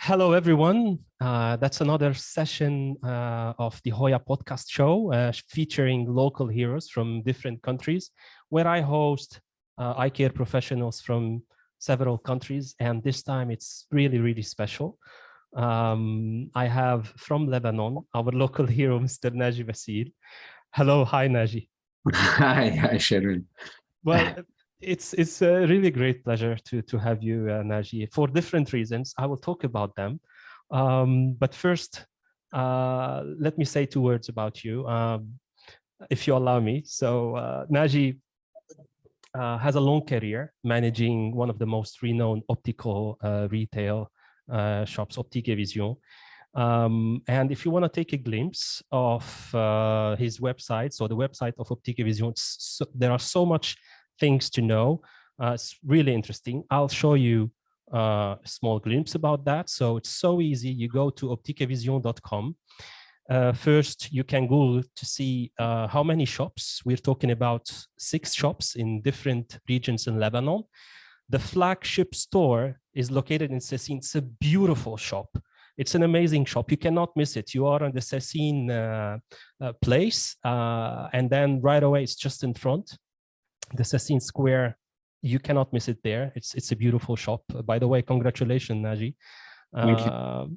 Hello, everyone. That's another session of the Hoya podcast show featuring local heroes from different countries, where I host eye care professionals from several countries. And this time it's really, really special. I have from Lebanon, our local hero, Mr. Naji Bassil. Hello. Hi, Naji. Hi, Sharon. Well, it's a really great pleasure to have you, Naji, for different reasons. I will talk about them. But first, let me say 2 words about you, if you allow me. So Naji has a long career managing one of the most renowned optical retail shops, Optique Vision. And if you want to take a glimpse of his website, so the website of Optique Vision, there are so much things to know. It's really interesting. I'll show you a small glimpse about that. So it's so easy. You go to optiquevision.com. First, you can Google to see how many shops. We're talking about 6 shops in different regions in Lebanon. The flagship store is located in Sassin. It's a beautiful shop. It's an amazing shop. You cannot miss it. You are on the Sassin place, and then right away, it's just in front. The Sassin Square, you cannot miss it there. It's a beautiful shop. By the way, congratulations, Naji. Thank you.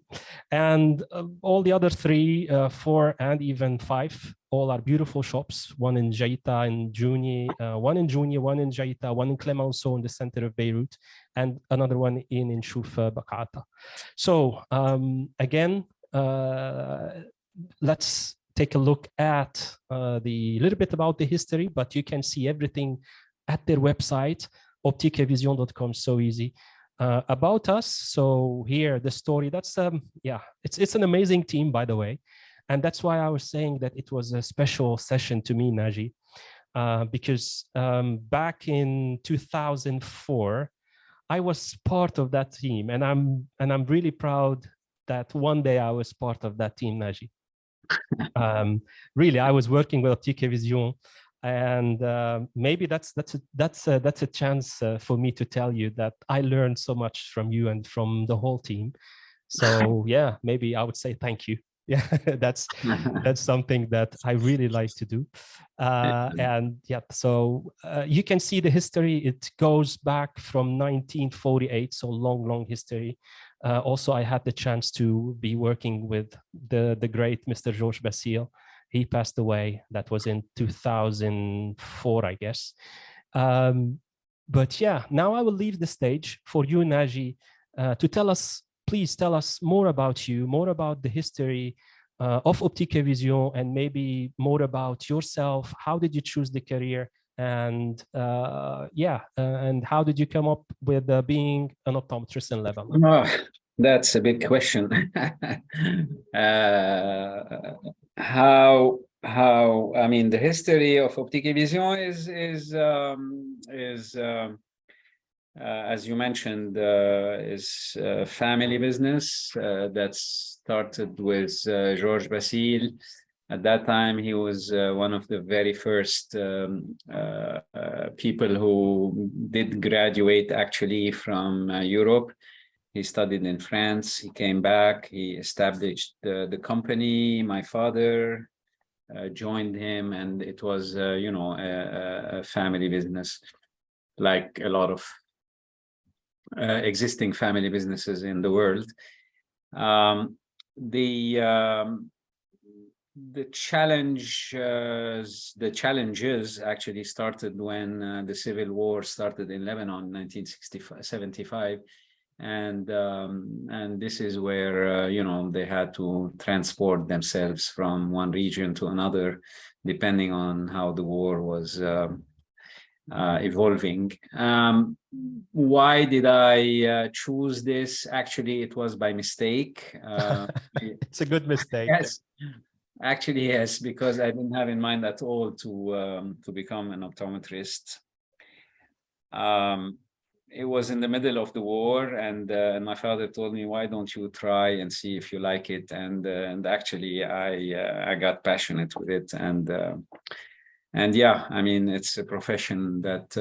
And all the other 3, 4, and even 5, all are beautiful shops. One in Jaita, in Juni, one in Juni, one in Jaita, one in Clemenceau in the center of Beirut, and another one in Shuf Bakata. So again, let's take a look at the little bit about the history, but you can see everything at their website, optiquevision.com. So easy. About us, so here the story. That's it's an amazing team, by the way, and that's why I was saying that it was a special session to me, Naji, because back in 2004, I was part of that team, and I'm really proud that one day I was part of that team, Naji. Really, I was working with Optique Vision, and maybe that's a chance for me to tell you that I learned so much from you and from the whole team. So yeah, maybe I would say thank you. Yeah, that's something that I really like to do. And yeah, so you can see the history. It goes back from 1948, so long history. Also, I had the chance to be working with the great Mr. Georges Bassil. He passed away. That was in 2004, I guess. But yeah, now I will leave the stage for you, Naji, to please tell us more about you, more about the history of Optique Vision, and maybe more about yourself. How did you choose the career? And and how did you come up with being an optometrist in Lebanon? Oh, that's a big question. How I mean, the history of Optique Vision is as you mentioned, is family business that started with Georges Bassil. At that time, he was one of the very first people who did graduate actually from Europe. He studied in France. He came back. He established the company. My father joined him, and it was, a family business, like a lot of existing family businesses in the world. The challenges actually started when the civil war started in Lebanon in 1975, and this is where they had to transport themselves from one region to another, depending on how the war was evolving. Why did I choose this? Actually, it was by mistake. It's a good mistake. Yes. Actually, yes, because I didn't have in mind at all to become an optometrist. It was in the middle of the war, and my father told me, "Why don't you try and see if you like it?" And actually, I got passionate with it, and yeah, I mean, it's a profession that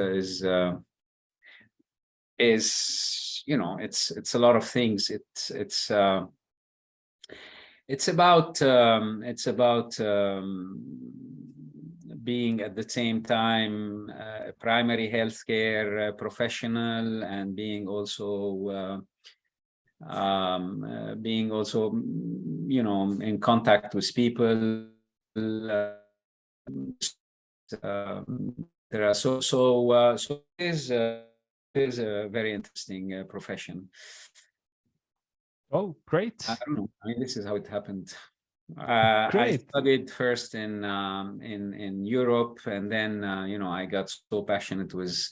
is it's a lot of things. It's about being at the same time a primary healthcare professional, and being also in contact with people. So it is a very interesting profession. Oh, great. I don't know. I mean, this is how it happened. Great. I studied first in Europe, and then I got so passionate with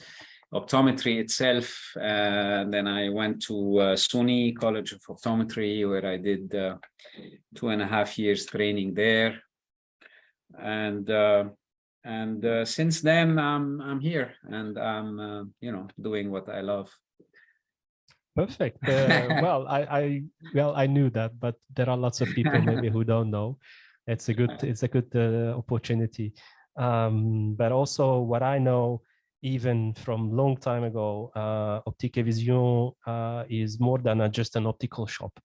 optometry itself. Then I went to SUNY College of Optometry, where I did 2.5 years training there, and since then I'm here, and I'm doing what I love. Perfect. Well, I knew that, but there are lots of people maybe who don't know. It's a good opportunity. But also, what I know, even from long time ago, Optique et Vision is more than just an optical shop,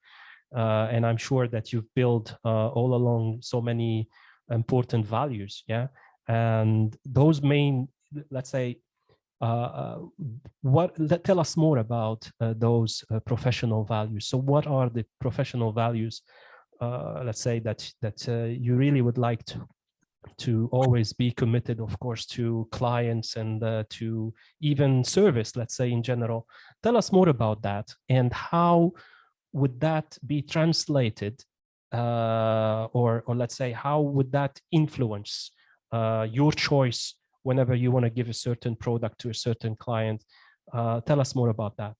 and I'm sure that you've built all along so many important values. Yeah, and those main, let's say. Tell us more about those professional values. So what are the professional values, let's say, that you really would like to always be committed, of course, to clients and to even service, let's say, in general? Tell us more about that, and how would that be translated, or let's say, how would that influence your choice whenever you want to give a certain product to a certain client? Tell us more about that.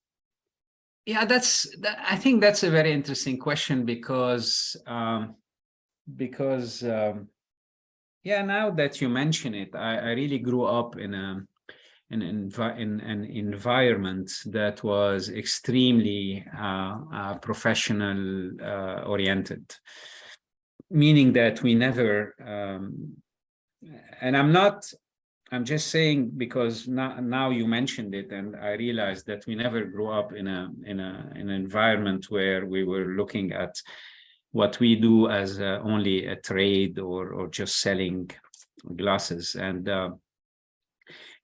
Yeah, I think that's a very interesting question, because now that you mention it, I really grew up in an environment that was extremely professional oriented, meaning that we never and I'm just saying, because now you mentioned it, and I realized that we never grew up in an environment where we were looking at what we do as only a trade or just selling glasses.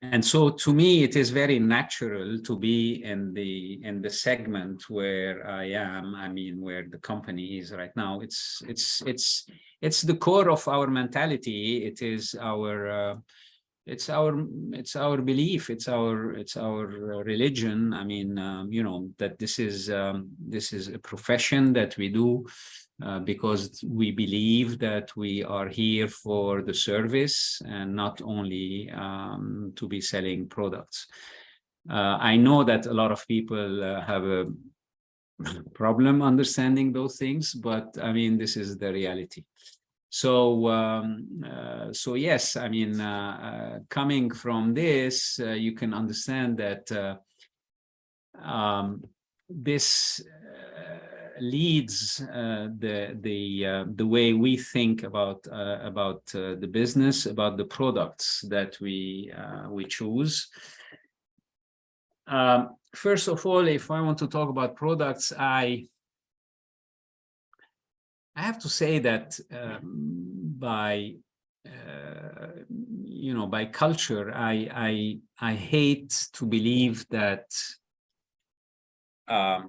And so to me, it is very natural to be in the segment where I am. I mean, where the company is right now. It's the core of our mentality. It is our it's our belief. It's our religion. I mean, that this is a profession that we do because we believe that we are here for the service and not only to be selling products. I know that a lot of people have a problem understanding those things, but I mean, this is the reality. So yes, I mean, coming from this, you can understand that this leads the way we think about the business, about the products that we choose. First of all, if I want to talk about products, I have to say that by culture, I hate to believe that I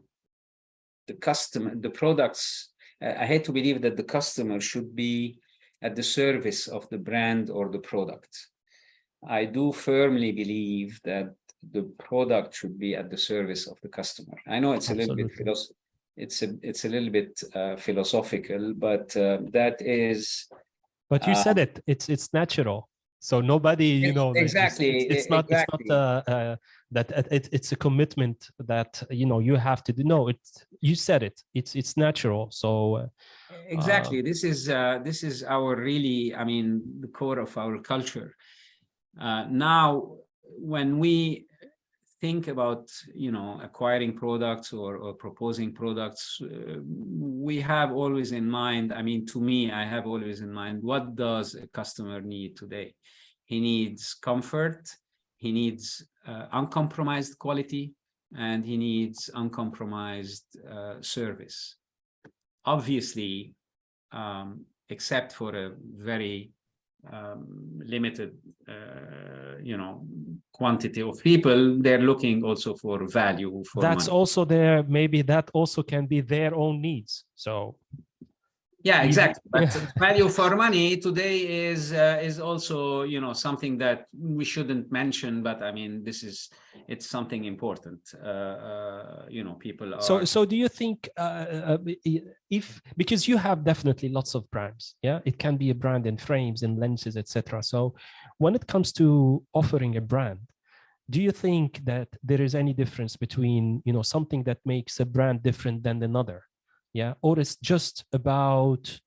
hate to believe that the customer should be at the service of the brand or the product. I do firmly believe that the product should be at the service of the customer. I know it's Absolutely. a little bit it's a little bit philosophical, but that is. But you said it. It's natural. So nobody, exactly. It's not that it's a commitment that you have to do. No, you said it. It's natural. So exactly. This is our really, I mean, the core of our culture. Now, when we think about acquiring products or proposing products, we have always in mind, I mean, to me, I have always in mind, what does a customer need today? He needs comfort, he needs uncompromised quality, and he needs uncompromised service. Obviously, except for a very limited, quantity of people, they're looking also for value for That's money. also their, maybe that also can be their own needs. So yeah, exactly. But yeah. value for money today is also, something that we shouldn't mention. But I mean, it's something important. People are. So do you think if, because you have definitely lots of brands, yeah, it can be a brand in frames and lenses, etc. So when it comes to offering a brand, do you think that there is any difference between, something that makes a brand different than another? Yeah. Or it's just about,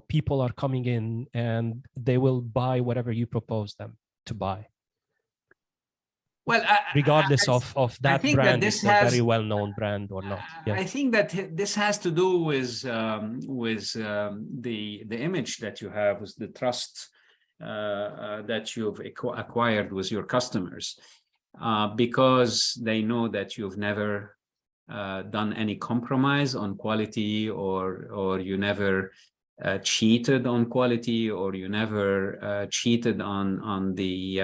people are coming in and they will buy whatever you propose them to buy, Well, regardless of I that think that brand, this it's a very has. well-known brand or not. Yeah. I think that this has to do with the image that you have, with the trust that you've acquired with your customers, because they know that you've never done any compromise on quality, or you never cheated on quality, or you never cheated on the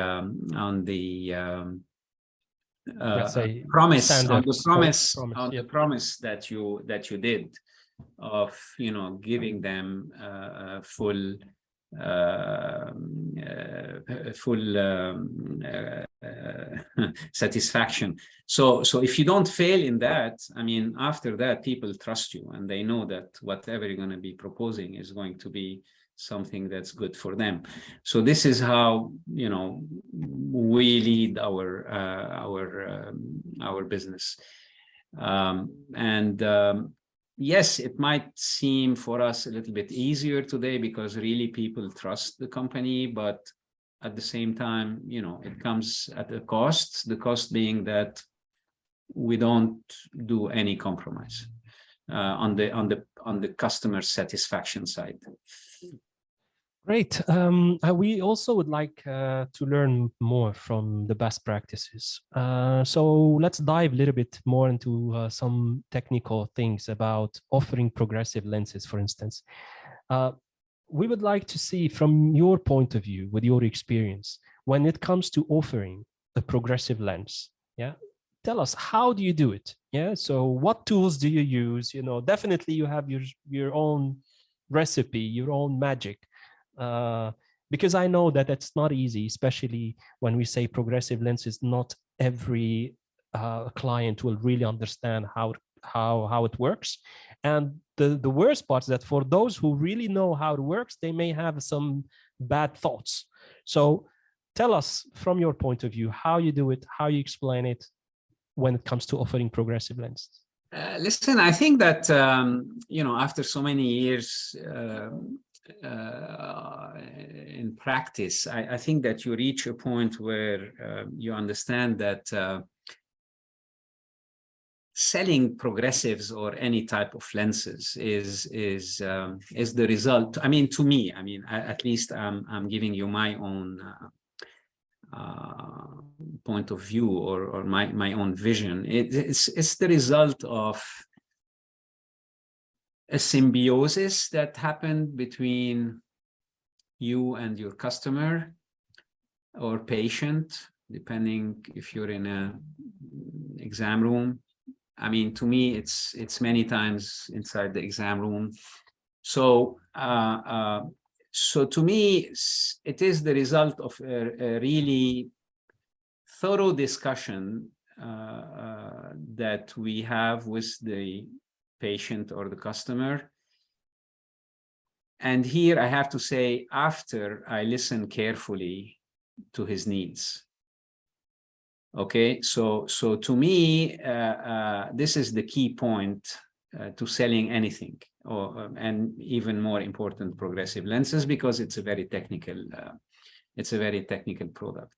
Let's say promise standards, promise. on Yeah. the promise that you did, of giving them full satisfaction. So if you don't fail in that, I mean, after that, people trust you, and they know that whatever you're going to be proposing is going to be something that's good for them. So this is how we lead our business. Yes, it might seem for us a little bit easier today because really people trust the company, but at the same time, it comes at a cost. The cost being that we don't do any compromise on the customer satisfaction side. Great. We also would like to learn more from the best practices. So let's dive a little bit more into some technical things about offering progressive lenses, for instance. We would like to see from your point of view, with your experience, when it comes to offering a progressive lens, yeah, tell us, how do you do it? Yeah, so what tools do you use? Definitely you have your own recipe, your own magic. Because I know that it's not easy, especially when we say progressive lenses. Not every client will really understand how it works. And the worst part is that for those who really know how it works, they may have some bad thoughts. So tell us from your point of view, how you do it, how you explain it when it comes to offering progressive lenses. Listen, I think that after so many years in practice, I think that you reach a point where you understand that selling progressives or any type of lenses is the result. I mean, to me, at least I'm giving you my own point of view, or my own vision. It's the result of a symbiosis that happened between you and your customer or patient, depending if you're in an exam room. I mean, to me, it's many times inside the exam room. So to me, it is the result of a really thorough discussion that we have with the patient or the customer. And here I have to say, after I listen carefully to his needs. Okay, so to me, this is the key point to selling anything, and even more important, progressive lenses, because it's a very technical product.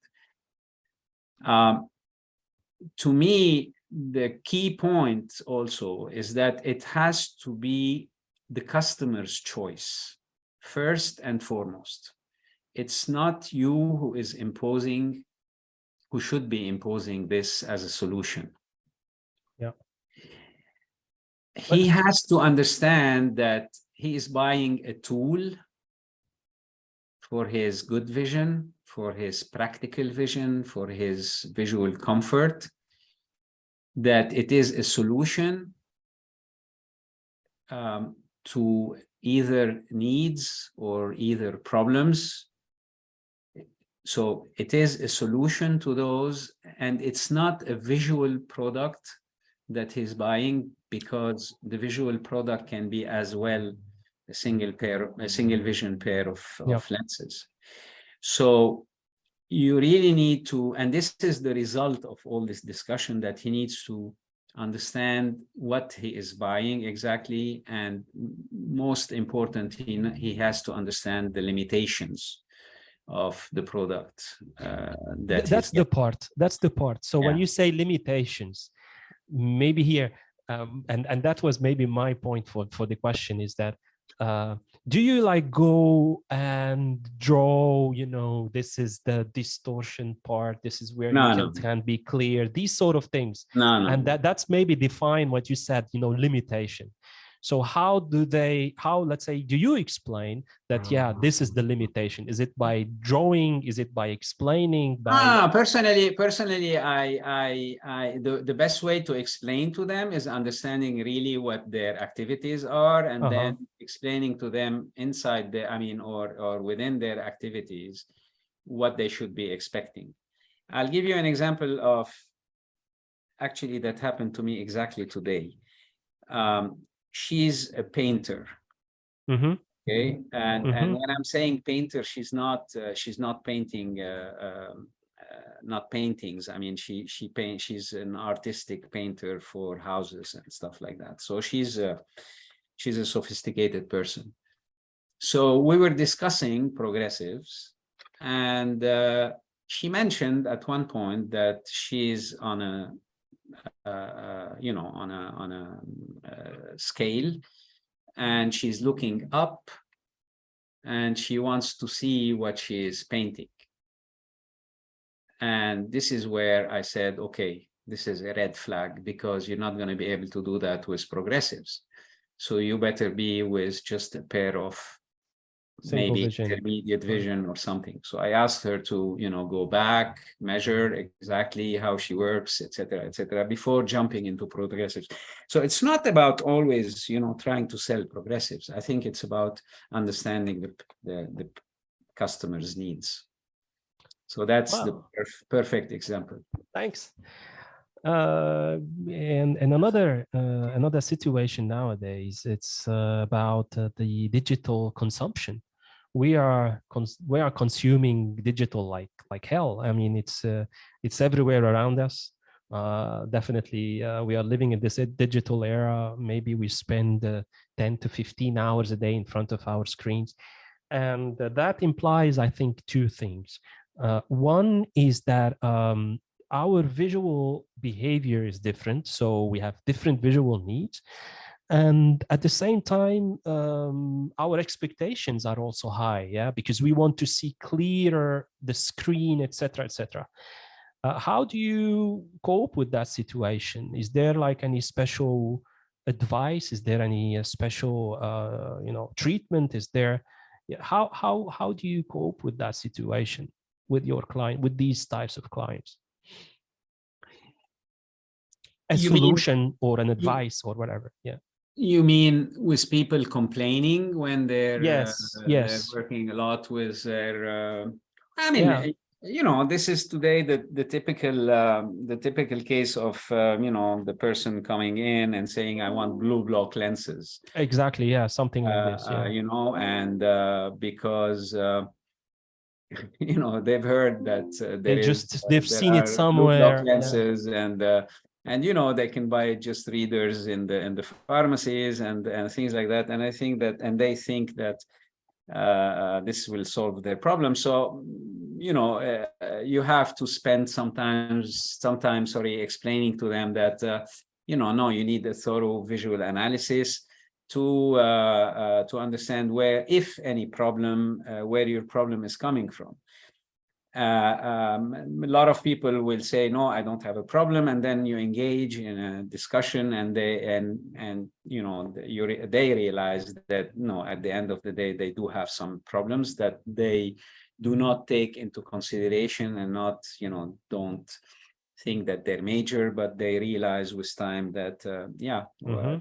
To me, the key point also is that it has to be the customer's choice first and foremost. It's not you who should be imposing this as a solution. Yeah. He has to understand that he is buying a tool for his good vision, for his practical vision, for his visual comfort, that it is a solution to either needs or either problems. So it is a solution to those, and it's not a visual product that he's buying, because the visual product can be as well a single vision pair of lenses. So you really need to, and this is the result of all this discussion, that he needs to understand what he is buying exactly, and most important, he has to understand the limitations of the product. That's the part. That's the part. So when you say limitations, maybe here, and that was maybe my point for the question, is that do you like go and draw, you know, this is the distortion part, this is where can be clear, these sort of things? And that's maybe define what you said, you know, limitation. So how let's say, do you explain that, yeah, this is the limitation? Is it by drawing? Is it by explaining? Personally, the best way to explain to them is understanding really what their activities are, and then explaining to them inside or within their activities, what they should be expecting. I'll give you an example of actually that happened to me exactly today. She's a painter. Okay, and when I'm saying painter, she's not painting not paintings. I mean, she's an artistic painter for houses and stuff like that. So she's a sophisticated person. So we were discussing progressives, and she mentioned at one point that she's on a on a scale, and she's looking up, and she wants to see what she is painting. And this is where I said, okay, this is a red flag, because you're not going to be able to do that with progressives. So you better be with just a pair of maybe intermediate vision or something. So I asked her to, go back, measure exactly how she works, etc., before jumping into progressives. So it's not about always, trying to sell progressives. I think it's about understanding the customer's needs. So that's the perfect example. Thanks. And another situation nowadays, it's about the digital consumption. We are consuming digital like hell. I mean, it's everywhere around us. Definitely, we are living in this digital era. Maybe we spend 10 to 15 hours a day in front of our screens, and that implies, I think, two things. One is that our visual behavior is different, so we have different visual needs. And at the same time, our expectations are also high, because we want to see clearer the screen, etc., etc. How do you cope with that situation? Is there like any special advice? Is there any special, treatment? Is there? How do you cope with that situation with your client, with these types of clients? A solution or an advice or whatever. Yeah. You mean with people complaining when they're they're working a lot with their this is today the typical case of the person coming in and saying, I want blue block lenses. Exactly, something like this. And because they've heard that they've seen it somewhere. Blue block lenses, and they can buy just readers in the pharmacies and things like that. And I think that, and they think that this will solve their problem. So you have to spend sometimes explaining to them that no, you need a thorough visual analysis to understand where, if any problem, where your problem is coming from. a lot of people will say, no, I don't have a problem. And then you engage in a discussion and you know, they realize that, no, at the end of the day, they do have some problems that they do not take into consideration and not, you know, don't think that they're major, but they realize with time that, yeah,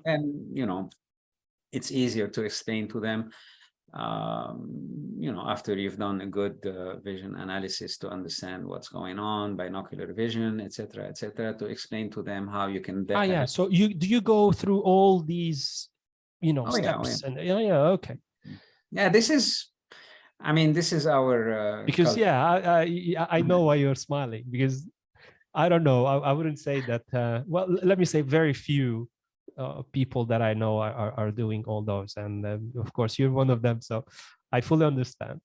and, you know, it's easier to explain to them, you know, after you've done a good vision analysis to understand what's going on, binocular vision, etc., to explain to them how you can. Yeah. So do you go through all these, you know, steps? Yeah. And yeah, okay. Yeah, this is, I mean, this is our because culture. yeah, I know why you're smiling, because I don't know, I wouldn't say that. Well, let me say very few people that I know are doing all those, and of course you're one of them, so I fully understand.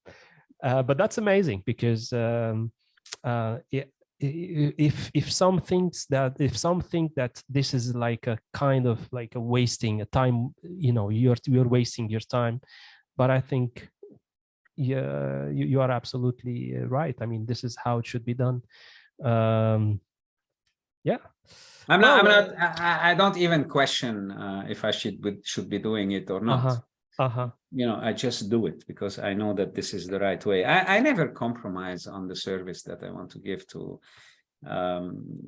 But that's amazing, because if some think that this is like a kind of like a wasting a time, you know, you're wasting your time, but I think, yeah, you are absolutely right. I mean, this is how it should be done. Yeah. I don't even question if I should be doing it or not. You know, I just do it because I know that this is the right way. I never compromise on the service that I want to give to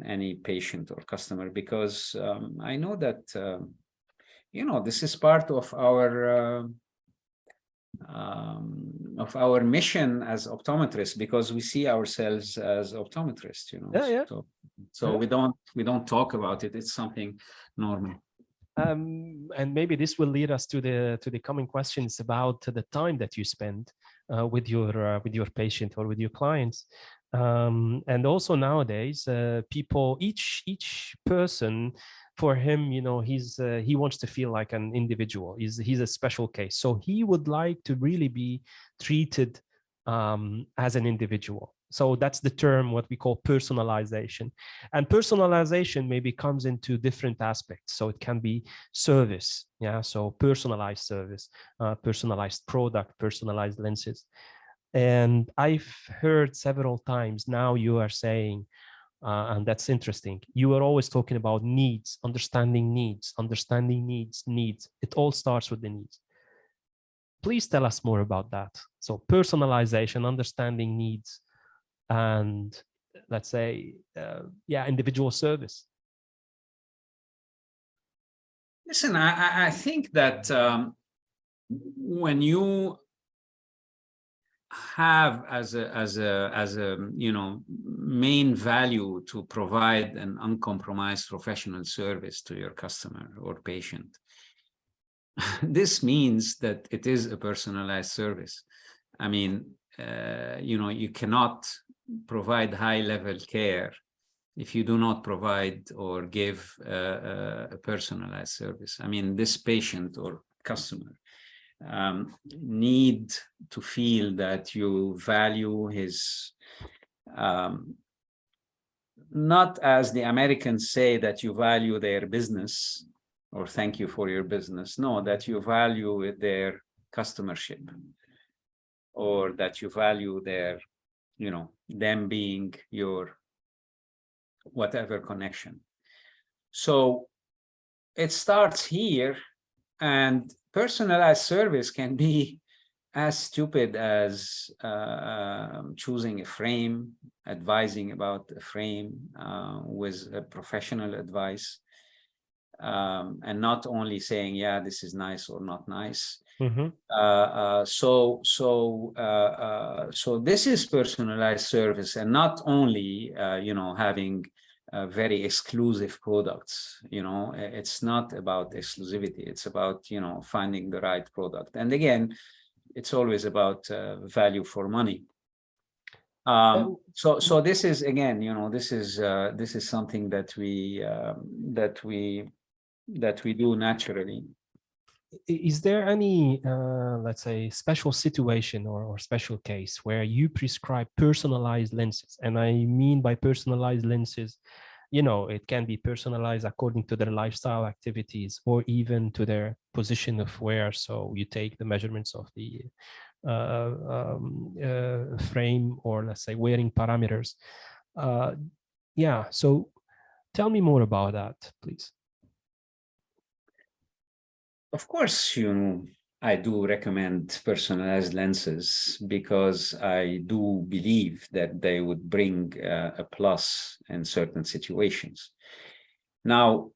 any patient or customer, because I know that, you know, this is part of our mission as optometrists, because we see ourselves as optometrists, you know. Yeah. So we don't talk about it. It's something normal. And maybe this will lead us to the coming questions about the time that you spend with your patient or with your clients. And also nowadays, people, each person, for him, you know, he wants to feel like an individual. He's a special case, so he would like to really be treated as an individual. So that's the term, what we call personalization. And personalization maybe comes into different aspects. So it can be service, yeah. So personalized service, personalized product, personalized lenses. And I've heard several times now you are saying, and that's interesting, you are always talking about needs, understanding needs. It all starts with the needs. Please tell us more about that. So personalization, understanding needs, and let's say, yeah, individual service. Listen, I think that when you have as a you know, main value to provide an uncompromised professional service to your customer or patient, this means that it is a personalized service. I mean, you know, you cannot provide high-level care if you do not provide or give a personalized service. I mean, this patient or customer need to feel that you value his, not as the Americans say, that you value their business or thank you for your business. No, that you value their customership, or that you value their, you know, them being your whatever connection. So it starts here, and personalized service can be as stupid as choosing a frame, advising about a frame with a professional advice, and not only saying, yeah, this is nice or not nice. So this is personalized service, and not only you know, having very exclusive products. You know, it's not about exclusivity, it's about, you know, finding the right product. And again, it's always about value for money. So this is, again, you know, this is something that we do naturally. Is there any, let's say, special situation or special case where you prescribe personalized lenses? And I mean by personalized lenses, you know, it can be personalized according to their lifestyle activities or even to their position of wear. So you take the measurements of the frame, or let's say wearing parameters. Yeah, so tell me more about that, please. Of course, I do recommend personalized lenses because I do believe that they would bring a plus in certain situations. Now,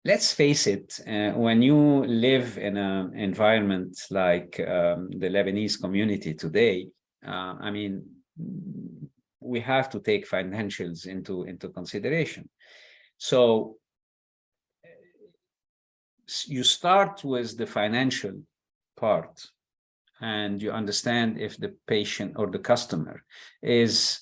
let's face it, when you live in an environment like the Lebanese community today, I mean, we have to take financials into consideration. So you start with the financial part and you understand if the patient or the customer is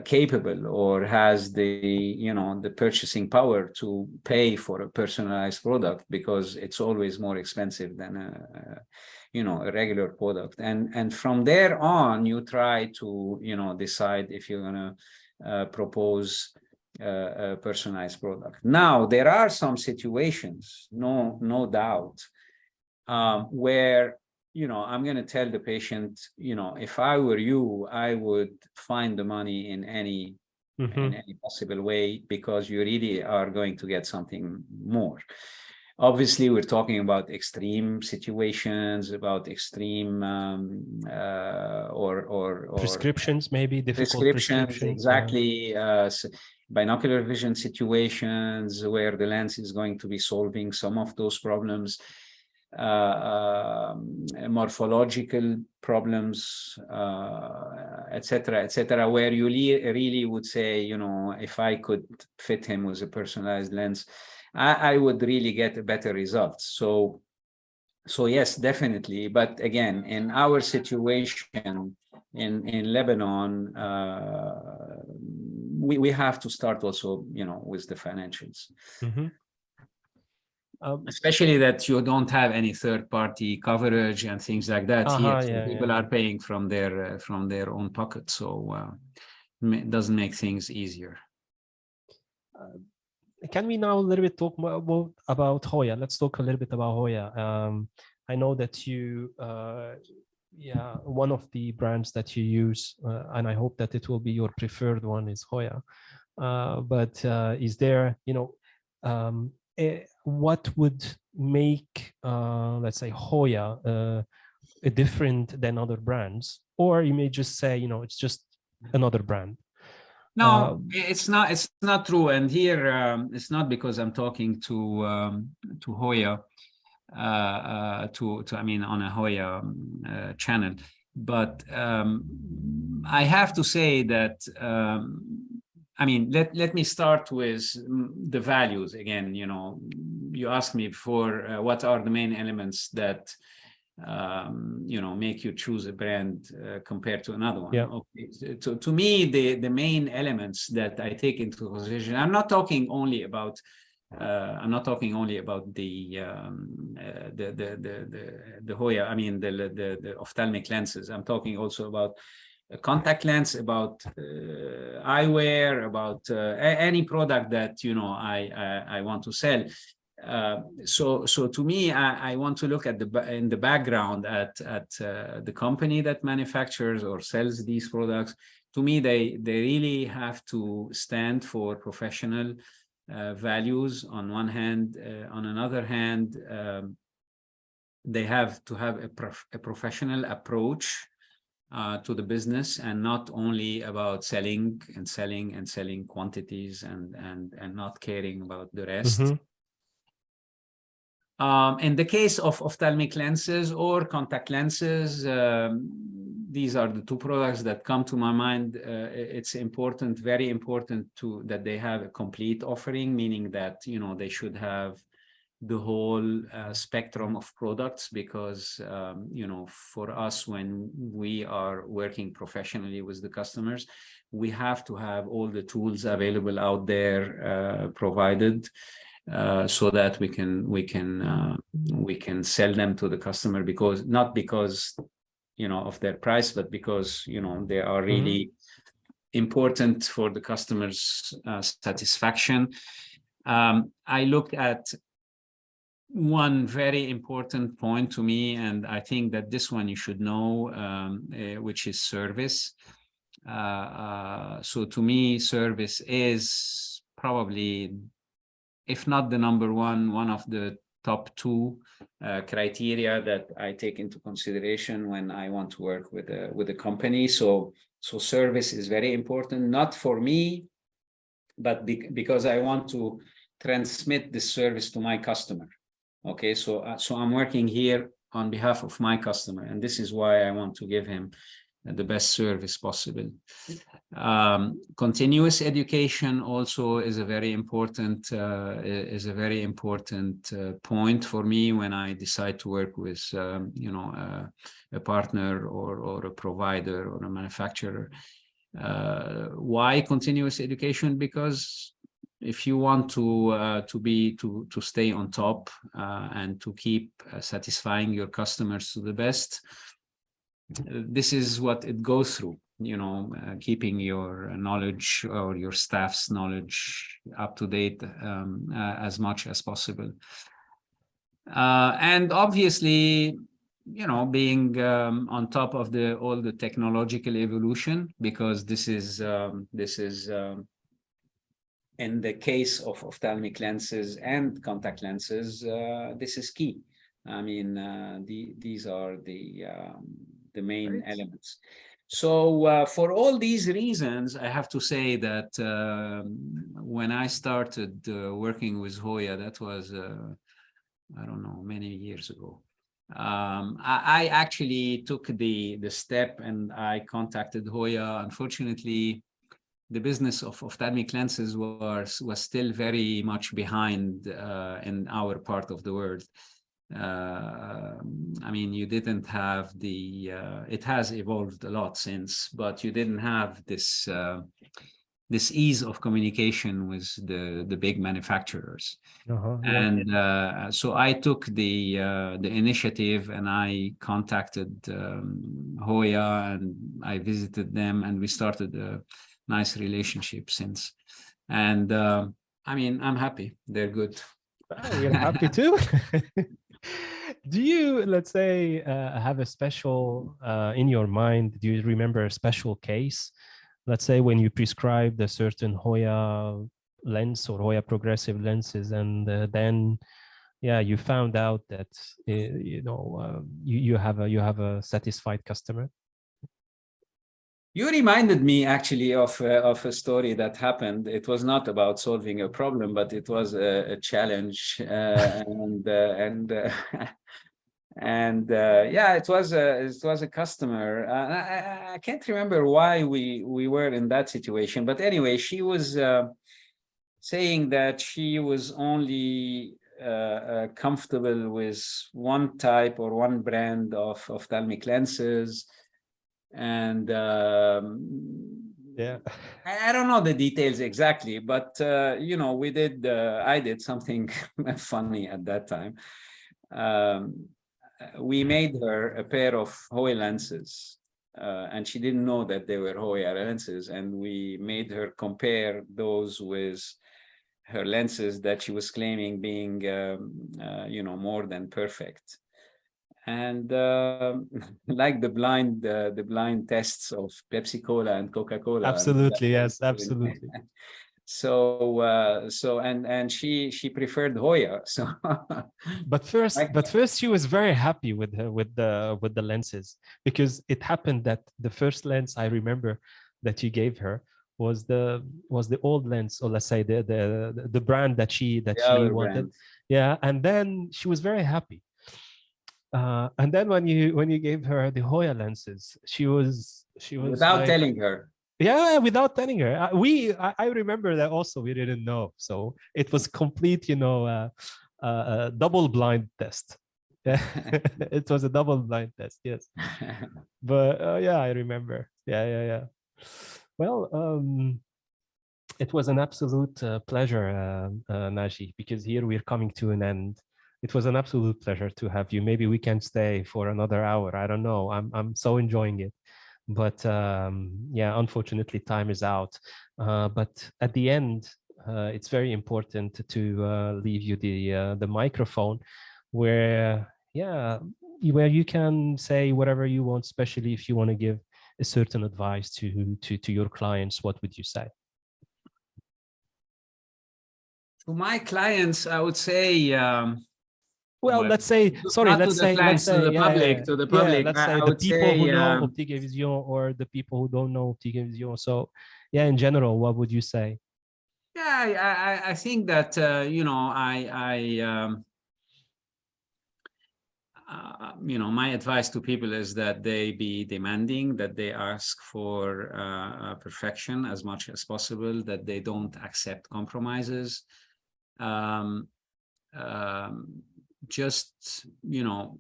capable or has the purchasing power to pay for a personalized product, because it's always more expensive than a regular product. And from there on, you try to decide if you're going to propose a personalized product. Now, there are some situations, no doubt, where I'm going to tell the patient, if I were you, I would find the money in any possible way, because you really are going to get something more. Obviously, we're talking about extreme situations, about extreme or prescriptions, maybe difficult prescriptions. Exactly. Binocular vision situations where the lens is going to be solving some of those problems. Morphological problems, etc., where you really would say, if I could fit him with a personalized lens, I would really get better results. So yes, definitely. But again, in our situation in Lebanon, we have to start also, with the financials. Especially that you don't have any third-party coverage and things like that. People are paying from their own pocket, so it doesn't make things easier. Can we now a little bit talk more about Hoya? Let's talk a little bit about Hoya. I know that you, one of the brands that you use, and I hope that it will be your preferred one, is Hoya. But is there, what would make, let's say, Hoya different than other brands? Or you may just say, it's just another brand. No, it's not true. And here, it's not because I'm talking to Hoya, on a Hoya channel, but I have to say that, let me start with the values again. You asked me before, what are the main elements that make you choose a brand compared to another one. Okay. To me, the main elements that I take into consideration, I'm not talking only about the Hoya, the ophthalmic lenses. I'm talking also about a contact lens, about eyewear, about any product that I want to sell. So to me, I want to look at in the background at the company that manufactures or sells these products. To me, they really have to stand for professional values on one hand. On another hand, they have to have a professional approach to the business, and not only about selling quantities and not caring about the rest. In the case of ophthalmic lenses or contact lenses, these are the two products that come to my mind. It's important, very important, that they have a complete offering, meaning that they should have the whole spectrum of products, because for us, when we are working professionally with the customers, we have to have all the tools available out there provided. So that we can sell them to the customer, not because of their price, but because they are really important for the customer's satisfaction. I look at one very important point to me, and I think that this one you should know, which is service. So to me, service is probably, if not the number one of the top two criteria that I take into consideration when I want to work with a company. So service is very important, not for me, but because I want to transmit this service to my customer. Okay, so I'm working here on behalf of my customer, and this is why I want to give him the best service possible. Continuous education also is a very important point for me when I decide to work with a partner or a provider or a manufacturer. Why continuous education? Because if you want to stay on top and to keep satisfying your customers to the best, this is what it goes through, keeping your knowledge or your staff's knowledge up to date as much as possible. And obviously, being on top of all the technological evolution, because this is in the case of ophthalmic lenses and contact lenses, this is key. I mean, these are the main elements. So for all these reasons, I have to say that when I started working with Hoya, that was, I don't know, many years ago. I actually took the step and I contacted Hoya. Unfortunately, the business of ophthalmic lenses was still very much behind in our part of the world. I mean, you didn't have it has evolved a lot since, but you didn't have this ease of communication with the big manufacturers. And so I took the initiative and I contacted Hoya and I visited them and we started a nice relationship since. And I mean, I'm happy. They're good. Oh, we're happy too. Do you, let's say, have a special in your mind? Do you remember a special case? Let's say when you prescribed a certain Hoya lens or Hoya progressive lenses, and then, yeah, you found out that you have a satisfied customer. You reminded me actually of a story that happened. It was not about solving a problem, but it was a challenge, and yeah, it was a customer. I can't remember why we were in that situation, but anyway, she was saying that she was only comfortable with one type or one brand of ophthalmic lenses. And yeah, I don't know the details exactly, but I did something funny at that time. We made her a pair of Hoya lenses, and she didn't know that they were Hoya lenses, and we made her compare those with her lenses that she was claiming being more than perfect. And like the blind tests of Pepsi Cola and Coca-Cola. Absolutely, yes, absolutely. So and she preferred Hoya. So but first she was very happy with the lenses, because it happened that the first lens I remember that you gave her was the old lens, or let's say the brand that she wanted. Brand. Yeah, and then she was very happy. And then when you gave her the Hoya lenses, she was without like, telling her. Yeah, without telling her. I remember that also. We didn't know, so it was complete, double blind test. Yeah, it was a double blind test. Yes, but yeah, I remember. Yeah. Well, it was an absolute pleasure, Nagi, because here we're coming to an end. It was an absolute pleasure to have you. Maybe we can stay for another hour. I don't know. I'm so enjoying it, but yeah, unfortunately, time is out. But at the end, it's very important to leave you the microphone, where where you can say whatever you want, especially if you want to give a certain advice to your clients. What would you say? To my clients, I would say, well, let's say, sorry, let's say, to the public, let's say I the would people say, who know Optique et Vision, or the people who don't know Optique et Vision. So, yeah, in general, what would you say? Yeah, I think that, you know, you know, my advice to people is that they be demanding, that they ask for perfection as much as possible, that they don't accept compromises. Just, you know,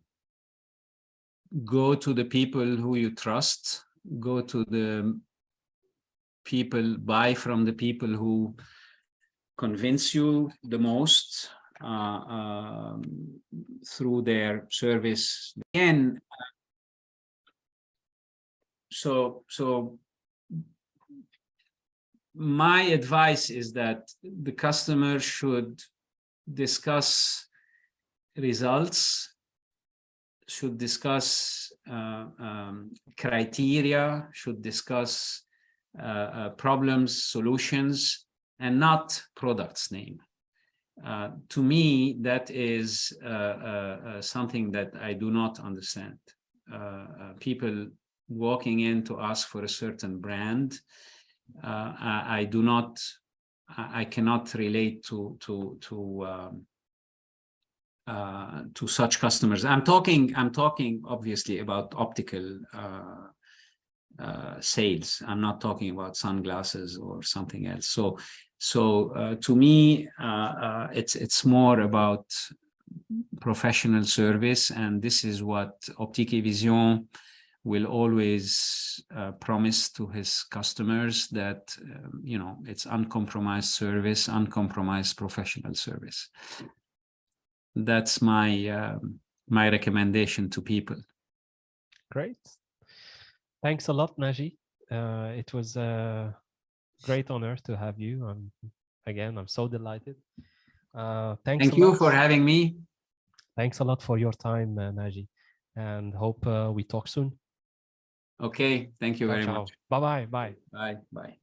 go to the people who you trust, go to the people, buy from the people who convince you the most through their service. Again, so my advice is that the customer should discuss results, should discuss criteria, should discuss problems, solutions, and not product's name. To me, that is something that I do not understand. People walking in to ask for a certain brand, I cannot relate to such customers. I'm talking obviously about optical sales. I'm not talking about sunglasses or something else. So to me, it's more about professional service, and this is what Optique et Vision will always promise to his customers, that you know, it's uncompromised service, uncompromised professional service. That's my my recommendation to people. Great. Thanks a lot, Nagi. It was a great honor to have you. Again, I'm so delighted. Thank you for having me. Thanks a lot for your time, Nagi, and hope we talk soon. Okay, thank you very much. Bye-bye. Bye. Bye.